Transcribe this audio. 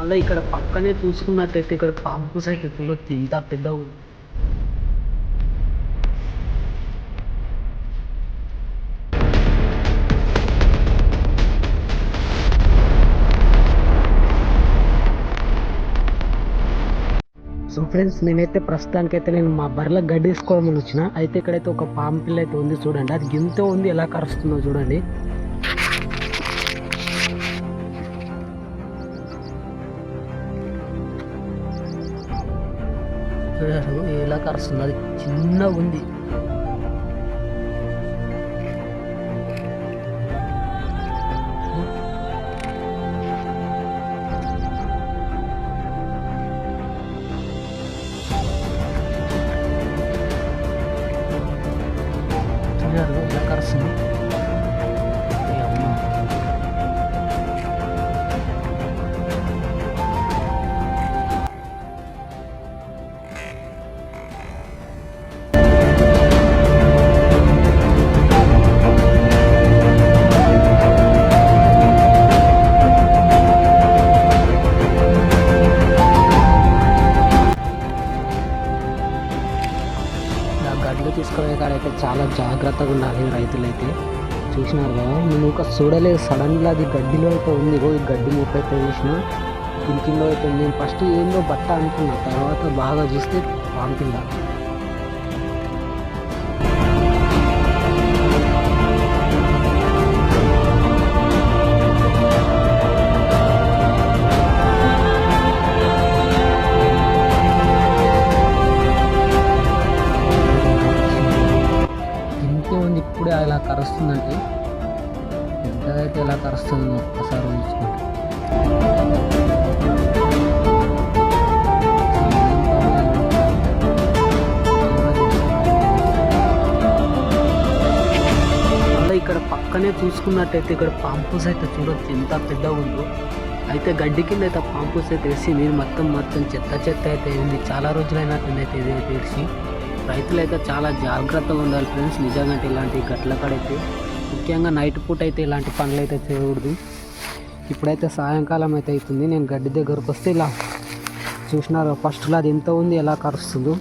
మళ్ళీ ఇక్కడ పక్కనే చూసుకున్నట్టయితే ఇక్కడ పాంపు సైట్ చూడొచ్చు ఇంత పెద్దగా ఉంది. సో ఫ్రెండ్స్, నేనైతే ప్రస్తుతానికైతే నేను మా బర్రెలకు గడ్డి తీసుకోవడం వచ్చిన. అయితే ఇక్కడైతే ఒక పాము పిల్ల అయితే ఉంది చూడండి. అది గింతో ఉంది, ఎలా కరుస్తుందో చూడండి. ఎలా కరుస్తుంది, అది చిన్నగా ఉంది. ఎలా కరుస్తుంది. గడ్లు తీసుకునే కాడైతే చాలా జాగ్రత్తగా ఉండాలి రైతులైతే. చూసినారు కదా, నేను ఒక చూడలేదు, సడన్గా అది గడ్డిలో అయితే ఉంది. ఈ గడ్డి ముక్క అయితే చూసిన దీని కింద అయితే నేను ఫస్ట్ ఏందో బట్ట అనుకున్నా, తర్వాత బాగా చూస్తే పాము కింద. ఇప్పుడే అలా కరుస్తుందంటే పెద్దదైతే ఎలా కరుస్తుంది ఒక్కసారి ఊహించుకోండి. మళ్ళీ ఇక్కడ పక్కనే చూసుకున్నట్టయితే ఇక్కడ పాంపూస్ అయితే చూడొచ్చు ఎంత పెద్దగా ఉందో. అయితే గడ్డి కింద అయితే పాంపూస్ అయితే వేసి నేను మొత్తం చెత్త అయితే ఉంది. చాలా రోజులైనట్టుంది అయితే ఇది అయితే వేసి. రైతులు అయితే చాలా జాగ్రత్తగా ఉండాలి ఫ్రెండ్స్. నిజంగా ఇలాంటి గట్ల కాడైతే ముఖ్యంగా నైట్ పూట అయితే ఇలాంటి పనులు అయితే చేయకూడదు. ఇప్పుడైతే సాయంకాలం అయితే అవుతుంది. నేను గడ్డి దగ్గరకు వస్తే ఇలా చూసినారు, ఫస్ట్లో అది ఎంత ఉంది, ఎలా కరుస్తుందో.